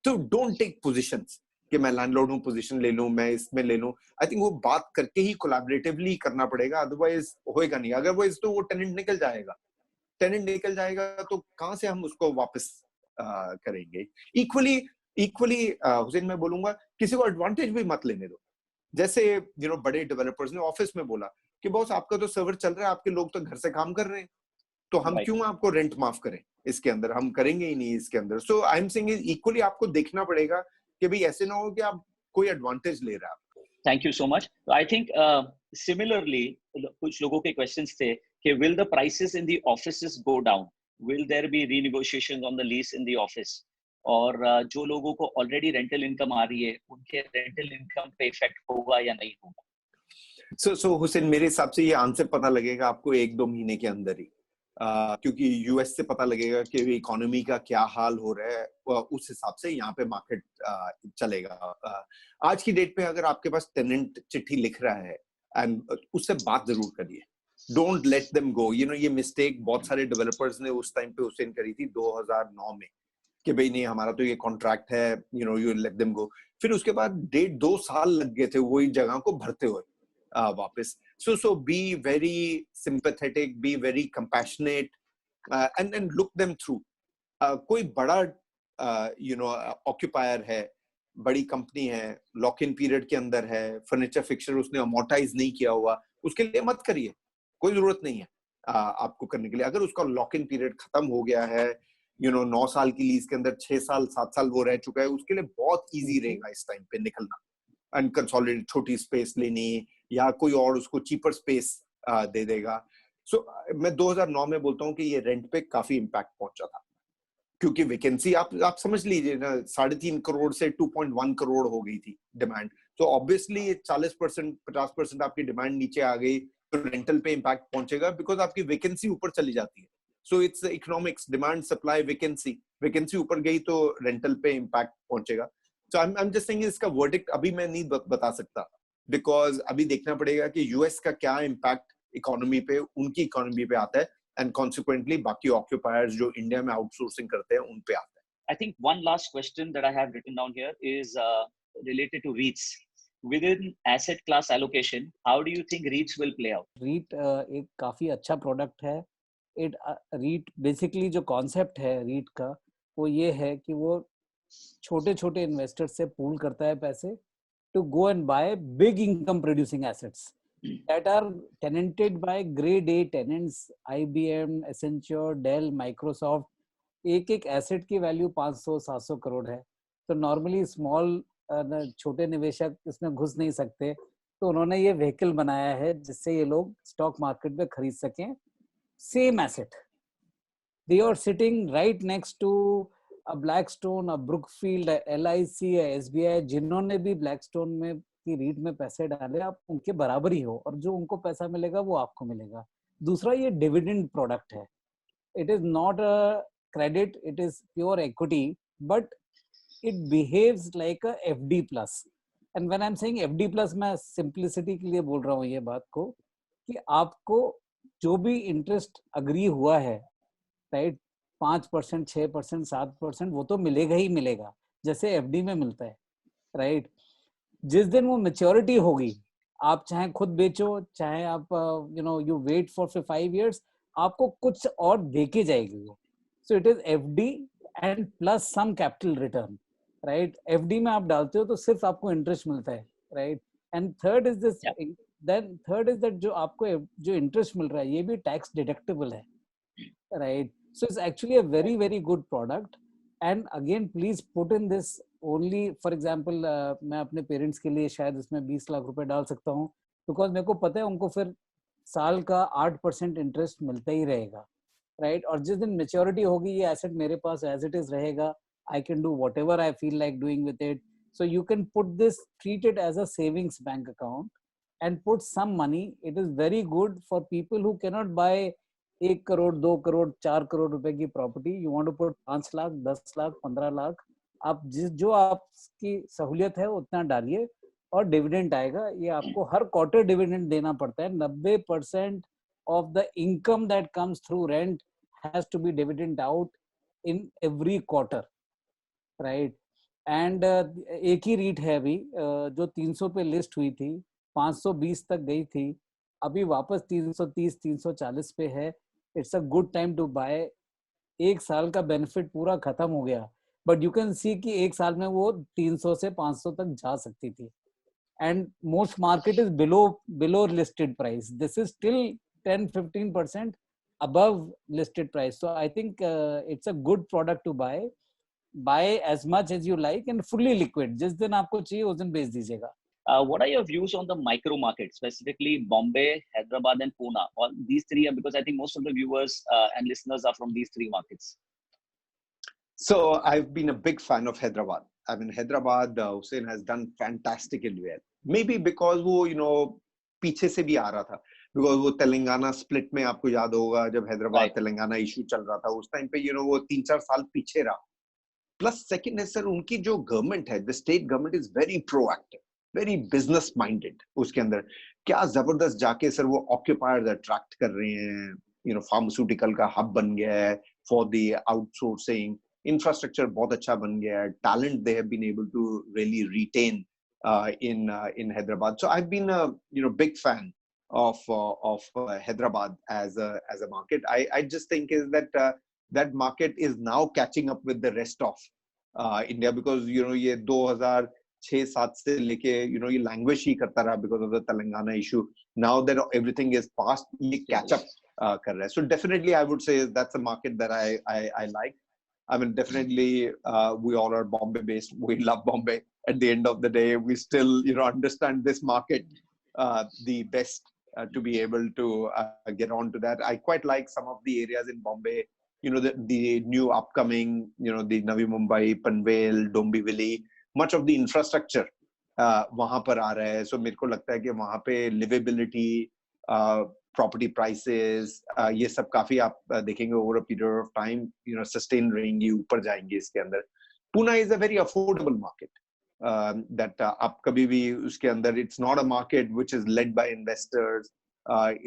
तो डोंट टेक पोजीशंस कि मैं लैंडलॉर्ड हूँ, पोजीशन ले लूं, मैं इसमें ले लूं। आई थिंक वो बात करके ही कोलैबोरेटिवली करना पड़ेगा, अदरवाइज होएगा नहीं। अदरवाइज तो वो टेनेंट निकल जाएगा, तो कहां से हम उसको वापस करेंगे। इक्वली हुसैन मैं बोलूंगा, किसी को एडवांटेज भी मत लेने दो। जैसे बड़े डेवलपर्स ने ऑफिस में बोला कि बॉस आपका तो सर्वर चल रहा है, आपके लोग तो घर से काम कर रहे हैं, तो हम Right. क्यों आपको रेंट माफ करें इसके अंदर, हम करेंगे ही नहीं इसके अंदर। सो आई एम सेइंग इक्वली आपको देखना पड़ेगा कि भाई ऐसे ना हो कि आप कोई एडवांटेज ले रहा है। Thank you so much. I think similarly, कुछ लोगों के questions थे कि will the prices in the offices go down? Will there be renegotiations on the lease in the office? और जो लोगों को already rental income आ रही है, उनके rental income पे effect होगा या नहीं होगा? सो हुसैन मेरे हिसाब से ये आंसर पता लगेगा आपको 1-2 महीने के अंदर ही, क्योंकि यूएस से पता लगेगा कि इकोनॉमी का क्या हाल हो रहा है, उस हिसाब से यहाँ पे मार्केट चलेगा। आज की डेट पे अगर आपके पास टेनेंट चिट्ठी लिख रहा है, एंड उससे बात जरूर करिए, डोंट लेट देम गो। ये मिस्टेक बहुत सारे डेवलपर्स ने उस टाइम पे हुसैन करी थी 2009 में, कि भाई नहीं हमारा तो ये कॉन्ट्रैक्ट है, यू लेट देम गो। फिर उसके बाद 1.5-2 साल लग गए थे वही जगह को भरते हुए वापस। So be very sympathetic, be very compassionate, and look them through. कोई बड़ा ऑक्यूपायर है, बड़ी कंपनी है, लॉक इन पीरियड के अंदर है, फर्नीचर फिक्सचर उसने अमोर्टाइज नहीं किया हुआ, उसके लिए मत करिए, कोई जरूरत नहीं है आपको करने के लिए। अगर उसका लॉक इन पीरियड खत्म हो गया है, 9 साल की लीज के अंदर 6 साल 7 साल वो रह चुका है, उसके लिए बहुत इजी रहेगा इस टाइम पे निकलना, एंड कंसोलिडेट छोटी स्पेस लेनी, या कोई और उसको चीपर स्पेस दे देगा। सो मैं 2009 में बोलता हूँ कि ये रेंट पे काफी इम्पैक्ट पहुंचा था, क्योंकि वैकेंसी आप समझ लीजिए ना, 3.5 करोड़ से 2.1 करोड़ हो गई थी डिमांड। तो ऑब्वियसली 40% 50% आपकी डिमांड नीचे आ गई, तो रेंटल पे इम्पैक्ट पहुंचेगा, बिकॉज आपकी वैकेंसी ऊपर चली जाती है। So it's economics, demand supply vacancy ऊपर गई तो रेंटल पे इम्पैक्ट पहुंचेगा। सो आई एम जस्ट सेइंग इसका वर्डिक्ट अभी मैं नहीं बता सकता, बिकॉज अभी देखना पड़ेगा कि यूएस का क्या इम्पैक्ट इकोनॉमी पे, उनकी इकोनॉमी पे आता है, एंड कॉन्सिक्वेंटली बाकी ऑक्यूपायर्स जो इंडिया में आउटसोर्सिंग करते हैं उन पे आता है। I think one last question that I have written down here is related to REITs. Within asset class allocation, how do you think REITs will play out? REIT एक काफी अच्छा प्रोडक्ट है। REIT बेसिकली जो concept है REIT का, वो ये है कि वो छोटे छोटे इन्वेस्टर्स से पूल करता है पैसे to go and buy big income producing assets that are tenanted by grade A tenants, IBM, Accenture, Dell, Microsoft. एक एसेट की वैल्यू 500-700 करोड़ है, तो नॉर्मली स्मॉल छोटे निवेशक इसमें घुस नहीं सकते, तो उन्होंने ये व्हीकल बनाया है जिससे ये लोग स्टॉक मार्केट में खरीद सकें same asset. They are sitting right next to a Blackstone, a Brookfield, a LIC, a SBI, जिन्होंने भी Blackstone में की रीट में पैसे डाले, आप उनके बराबर ही हो, और जो उनको पैसा मिलेगा वो आपको मिलेगा। दूसरा ये डिविडेंड प्रोडक्ट है. It is not a credit, it is pure equity, but it behaves like a FD plus. And when I'm saying FD plus, मैं simplicity के लिए बोल रहा हूँ ये बात को कि आपको जो भी इंटरेस्ट अग्री हुआ है, राइट, 5%, 6%, 7%, वो तो मिलेगा ही मिलेगा, जैसे एफडी में मिलता है, राइट. जिस दिन वो मेच्योरिटी होगी, आप चाहे खुद बेचो, चाहे आप यू वेट फॉर 5 years, आपको कुछ और देके जाएगी वो. So it is FD and plus some capital return, right. FD में आप डालते हो तो सिर्फ आपको इंटरेस्ट मिलता है, right. And third is this, then third is that जो आपको जो इंटरेस्ट मिल रहा है ये भी टैक्स डिडक्टेबल है, right. So it's actually a very very good product. And again, please put in this only, for example, मैं अपने पेरेंट्स के लिए शायद इसमें 20 लाख रुपए डाल सकता हूँ, बिकॉज मेरे को पता है उनको फिर साल का 8% इंटरेस्ट मिलता ही रहेगा, राइट. और जिस दिन मेच्योरिटी होगी ये एसेट मेरे पास एज इट इज रहेगा. I can do whatever I feel like doing with it. So you can put this, treat it as a savings bank account and put some money. It is very good for people who cannot buy 1 crore 2 crore 4 crore रुपए की property. You want to put 5 lakh 10 lakh 15 lakh, आप जो आपकी सहूलियत है उतना डालिए और डिविडेंड आएगा. ये आपको हर क्वार्टर डिविडेंड देना पड़ता है. 90% of the income that comes through rent has to be dividend out in every quarter, right. And एक ही रीट है अभी जो 300 पे लिस्ट हुई थी, 520 तक गई थी, अभी वापस 330 340 पे है. It's a good time to buy. एक साल का बेनिफिट पूरा खत्म हो गया, बट यू कैन सी कि एक साल में वो 300 से 500 तक जा सकती थी. And most market is below listed price. This is still 10-15% above listed price. So I think it's a good product to buy as much as you like and fully liquid. जिस दिन आपको चाहिए उस दिन बेच दीजिएगा. What are your views on the micro markets, specifically Bombay, Hyderabad, and Pune? All these three are, because I think most of the viewers and listeners are from these three markets. So I've been a big fan of Hyderabad. I mean, Hyderabad, Hussein has done fantastically well. Maybe because वो पीछे से भी आ रहा था. Because वो Telangana split में आपको याद होगा जब हैदराबाद तेलंगाना इशू चल रहा था, उस टाइम पे वो 3-4 साल पीछे रहा. प्लस सेकंड है सर, उनकी जो गवर्नमेंट है, the state government is very proactive, very business minded. उसके अंदर क्या जबरदस्त जाके सर वो ऑक्यूपायर्स अट्रैक्ट कर रहे हैं. फार्मास्यूटिकल का हब बन गया है फॉर द आउटसोर्सिंग. इंफ्रास्ट्रक्चर बहुत अच्छा बन गया है. Talent they have been able to really retain in Hyderabad. So I've been a big fan of Hyderabad as a market. I just think is that that market is now catching up with the rest of India, because ये 2006-7 से लेके ये language ही करता रहा because of the Telangana issue. Now that everything is past, ये catch up कर रहा है. So definitely I would say that's a market that I like. I mean, definitely we all are Bombay based. We love Bombay. At the end of the day, we still understand this market the best to be able to get on to that. I quite like some of the areas in Bombay. The new upcoming, the Navi Mumbai, Panvel, Dombivli. Much of the infrastructure वहाँ पर आ रहा है. So मेरे को लगता है कि वहाँ पे livability, property prices, ये सब काफी आप देखेंगे over a period of time, sustain रहेंगी, ऊपर जाएंगे इसके अंदर. Pune is a very affordable market. That आप कभी भी उसके अंदर, it's not a market which is led by investors.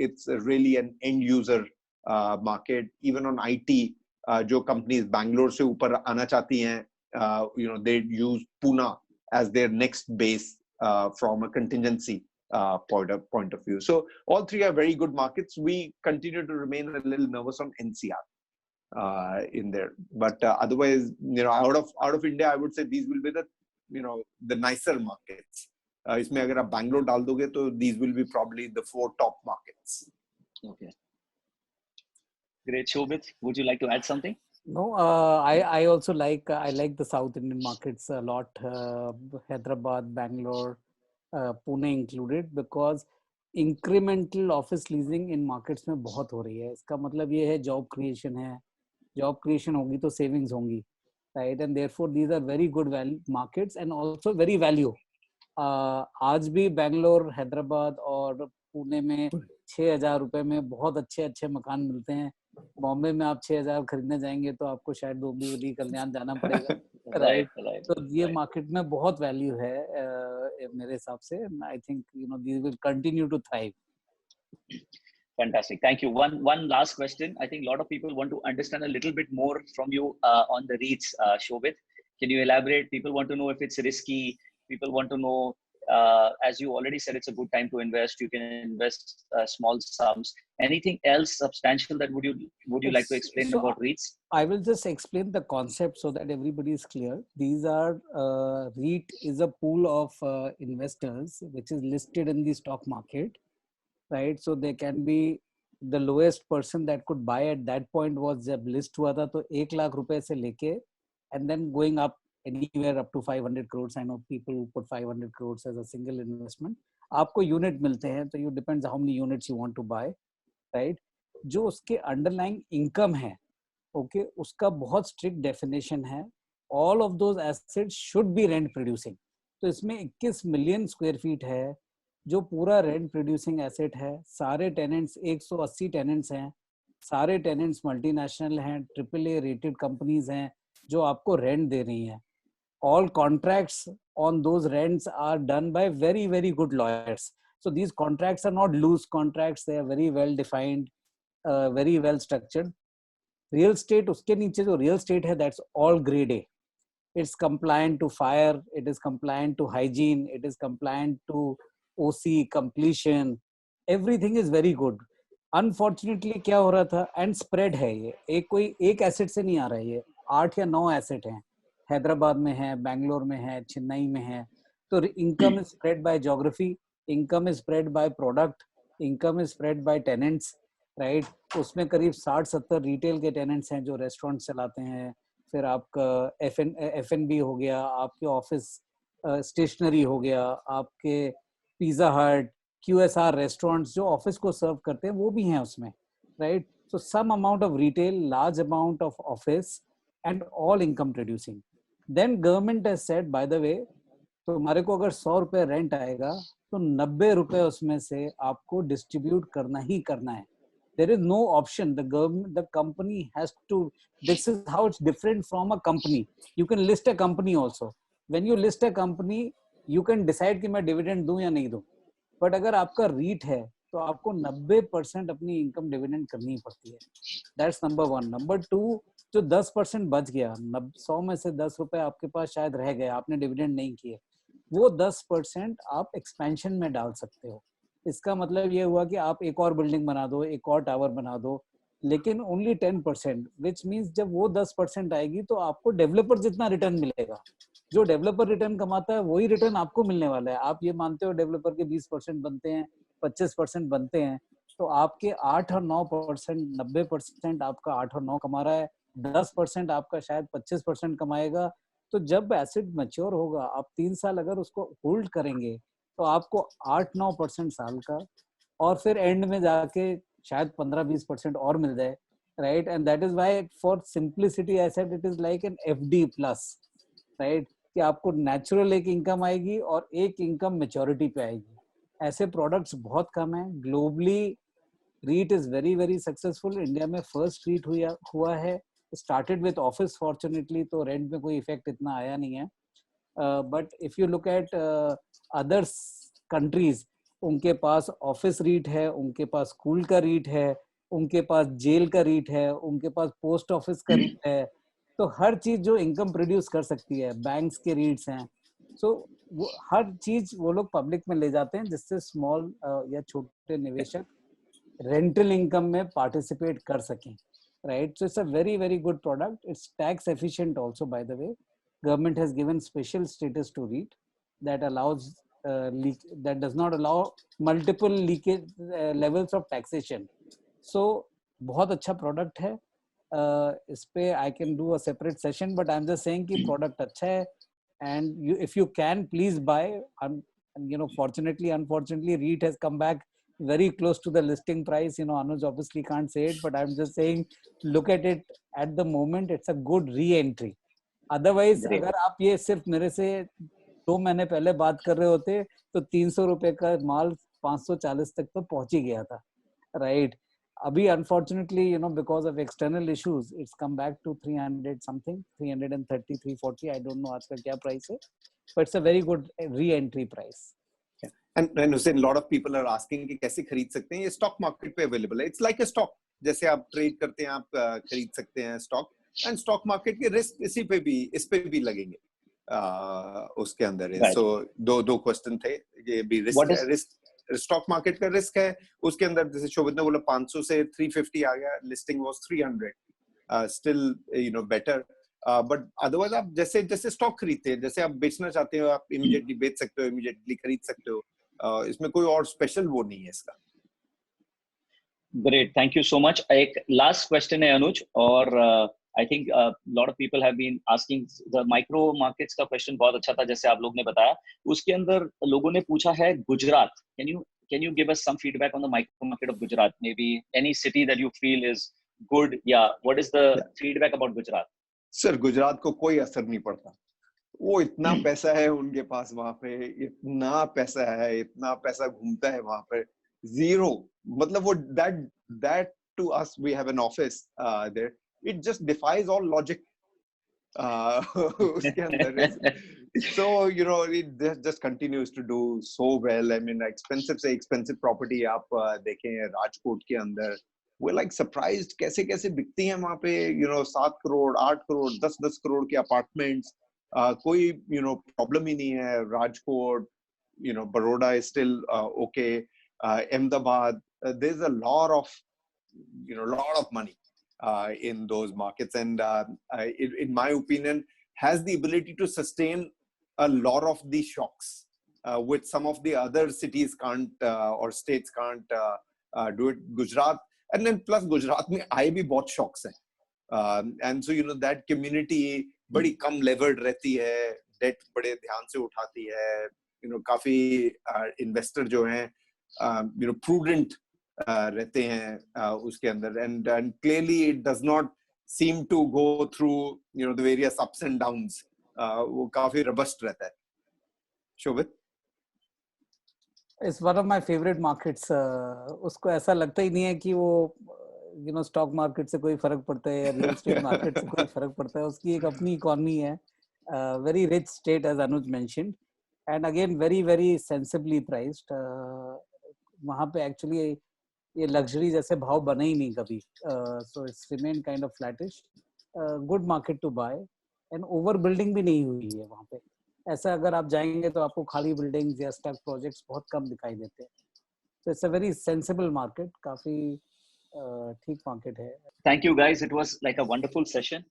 It's really an end user market. Even on IT, जो companies Bangalore से ऊपर आना चाहती हैं, they use Pune as their next base from a contingency point of view. So all three are very good markets. We continue to remain a little nervous on NCR in there, but otherwise, out of India, I would say these will be the the nicer markets. इसमें अगर आप Bangalore डाल दोगे तो these will be probably the 4 top markets. Okay. Great. Shobhit, would you like to add something? No, I also like the South Indian markets a lot. Hyderabad, Bangalore, Pune included, because incremental office leasing in markets में बहुत हो रही है. इसका मतलब ये है job creation है. Job creation होगी तो savings होंगी, right? And therefore these are very good value markets and also very value. आज भी Bangalore, Hyderabad और पुणे में 6,000 रुपए में बहुत अच्छे अच्छे मकान मिलते हैं। बॉम्बे में आप 6,000 खरीदने जाएंगे तो आपको शायद डोंबिवली कल्याण जाना पड़ेगा। राइट, तो ये मार्केट में बहुत वैल्यू है मेरे हिसाब से। I think these will continue to thrive. Fantastic. Thank you. One last question. I think a lot of people want to understand a little bit more from you on the REITs, Shobit. Can you elaborate? People want to know if it's risky. People want to know, as you already said, it's a good time to invest. You can invest small sums. Anything else substantial that would you like to explain about REITs? I will just explain the concept so that everybody is clear. These are REIT is a pool of investors which is listed in the stock market. Right, so they can be the lowest person that could buy at that point was जब list हुआ था तो 1 लाख रुपए से लेके and then going up anywhere up to 500 crores. I know people who put 500 crores as a single investment. आपको unit मिलते हैं तो you depends how many units you want to buy, right? जो उसके underlying income है, okay, उसका बहुत strict definition है. All of those assets should be rent producing. तो इसमें 21 million square feet है जो पूरा रेंट प्रोड्यूसिंग एसेट है. सारे टेनेंट्स 180 टेनेंट्स हैं. सारे टेनेंट्स मल्टीनेशनल हैं, AAA रेटेड कंपनीज हैं जो आपको रेंट दे रही हैं. All contracts on those rents are done by very very good lawyers. So these contracts are not loose contracts, they are very well defined, very well structured. Real estate, उसके नीचे जो real estate है that's all grade A. It's compliant to fire, it is compliant to hygiene, it is compliant to OC, completion, everything is very good. Unfortunately क्या हो रहा था, and spread है ये, एक कोई एक एसेट से नहीं आ रहा है ये, 8 या 9 एसेट हैं. हैदराबाद में है, बैंगलोर में है, चेन्नई में है. तो income is spread by geography, income is spread by product, income is spread by tenants. Right, उसमें करीब 60-70 रिटेल के टेनेंट्स हैं जो रेस्टोरेंट चलाते हैं. फिर आपका F&B हो गया, आपके ऑफिस स्टेशनरी हो गया, आपके पिज़्ज़ा हट, QSR रेस्टोरेंट्स जो ऑफिस को सर्व करते हैं वो भी हैं उसमें. Right, so some amount of retail, large amount of office and all income producing. Then government has said by the way, तो हमारे को अगर 100 रुपये रेंट आएगा तो 90 रुपये उसमें से आपको डिस्ट्रीब्यूट करना ही करना है. There is no option. The government, the company has to. This is how it's different from a company. You can list a company also. When you list a company, you can decide कि मैं dividend दूं या नहीं दूं. But अगर आपका REIT है, तो आपको 90% अपनी इनकम डिविडेंड करनी पड़ती है. That's number one. Number two, जो 10% बच गया, 100 में से 10 रुपए आपके पास शायद रह गए, आपने डिविडेंड नहीं किए, वो 10% आप एक्सपेंशन में डाल सकते हो. इसका मतलब ये हुआ कि आप एक और बिल्डिंग बना दो, एक और टावर बना दो, लेकिन ओनली 10%, विच मीन्स जब वो 10% आएगी तो आपको डेवलपर जितना रिटर्न मिलेगा. जो डेवलपर रिटर्न कमाता है वही रिटर्न आपको मिलने वाला है. आप ये मानते हो डेवलपर के 20% बनते हैं, 25% बनते हैं, तो आपके 8 और 9%, 90% आपका 8 और 9 कमा रहा है, 10% आपका शायद 25% कमाएगा. तो जब एसेट मैच्योर होगा, आप 3 साल अगर उसको होल्ड करेंगे तो आपको 8-9% साल का, और फिर एंड में जाके शायद 15-20% और मिल जाए. Right, and that is why for simplicity I said it is like an FD plus. Right, कि आपको नेचुरल एक इनकम आएगी और एक इनकम मैच्योरिटी पे आएगी. ऐसे प्रोडक्ट्स बहुत कम हैं globally. REIT is very very successful. India में फर्स्ट REIT हुआ है, स्टार्टेड विथ ऑफिस फॉर्चुनेटली, तो रेंट में कोई इफेक्ट इतना आया नहीं है. But if you look at other countries, उनके पास ऑफिस REIT है, उनके पास स्कूल का REIT है, उनके पास जेल का REIT है, उनके पास पोस्ट ऑफिस का REIT है. तो हर चीज जो इनकम प्रोड्यूस कर सकती है, बैंक्स के REITs हैं. सो वो हर चीज वो लोग पब्लिक में ले जाते हैं जिससे स्मॉल या छोटे निवेशक रेंटल इनकम में पार्टिसिपेट कर सकें. Right, so it's a very very good product. It's tax efficient also by the way. Government has given special status to REIT that allows that does not allow multiple leakage levels of taxation. So बहुत अच्छा product है. इस पे I can do a separate session, but I'm just saying कि product अच्छा है, and if you can please buy. Fortunately, unfortunately, REIT has come back very close to the listing price. Anuj obviously can't say it, but I'm just saying look at it at the moment. It's a good re-entry. Otherwise अगर आप ये सिर्फ मेरे से 2 महीने पहले बात कर रहे होते तो 300 रुपए का माल 540 तक तो पहुंच ही गया था, राइट? अभी unfortunately because of external issues it's come back to 300 something, 330, 340, I don't know आज का क्या प्राइस है, but it's a very good re-entry price. And Hussein, a lot of people are asking कि कैसे खरीद सकते हैं? ये स्टॉक मार्केट पे अवेलेबल है. It's like a stock. जैसे आप ट्रेड करते हैं, आप खरीद सकते हैं स्टॉक. एंड स्टॉक मार्केट के रिस्क इस पे भी लगेंगे उसके अंदर है. सो दो क्वेश्चन थे. ये भी रिस्क स्टॉक मार्केट का रिस्क है. उसके अंदर जैसे शोभित ने बोला 500 से 350 आ गया. Listing was 300. Still better. But otherwise आप जैसे स्टॉक खरीदते हैं, जैसे आप बेचना चाहते हो आप इमीडिएटली बेच सकते हो, इमीडिएटली खरीद सकते हो. इसमें कोई और स्पेशल वो नहीं है इसका. Great, thank you so much. एक last question है अनुज, और I think lot of people have been asking the micro markets का question बहुत अच्छा था जैसे आप लोग ने बताया. उसके अंदर लोगों ने पूछा है Gujarat. Can you give us some feedback on the micro market of Gujarat? Maybe any city that you feel is good. Yeah, what is the feedback about Gujarat? Sir Gujarat को कोई असर नहीं पड़ता. वो इतना पैसा है उनके पास वहां पे, इतना पैसा घूमता है वहां पे. जीरो. मतलब वो that to us we have an office there. It just defies all logic. उसके अंदर so it just continues to do so well. I mean expensive property आप देखें राजकोट के अंदर, we're like surprised कैसे बिकती हैं वहां पे 7 करोड़ 8 करोड़ 10 करोड़ के अपार्टमेंट्स. कोई प्रॉब्लम ही नहीं है. Rajkot, Baroda is still okay. Ahmedabad, there's a lot of money in those markets, and in my opinion has the ability to sustain a lot of these shocks, which some of the other cities can't or states can't do it. Gujarat, and then plus Gujarat में आए भी बहुत shocks हैं. And so that community बड़ी कम levered रहती है, debt बड़े ध्यान से उठाती है. काफी investor जो हैं prudent रहते हैं उसके अंदर, and clearly it does not seem to go through the various ups and downs. वो काफी robust रहता है. शोभित? It's one of my favorite markets. उसको ऐसा लगता ही नहीं है कि वो स्टॉक मार्केट से कोई फर्क पड़ता है या रियल एस्टेट मार्केट से कोई फर्क पड़ता है. उसकी एक अपनी इकोनॉमी है. Very rich state as Anuj mentioned, and again very very sensibly priced. वहाँ पे एक्चुअली ये लग्जरी जैसे भाव बने ही नहीं कभी. So it's remained kind of flattish. Good market to buy, and over building भी नहीं हुई है वहाँ पे. ऐसा अगर आप जाएंगे तो आपको खाली बिल्डिंग्स या स्टक प्रोजेक्ट्स बहुत कम दिखाई देते हैं. So it's a very sensible market. काफी ठीक मार्केट है. Thank you guys. It was like a wonderful session.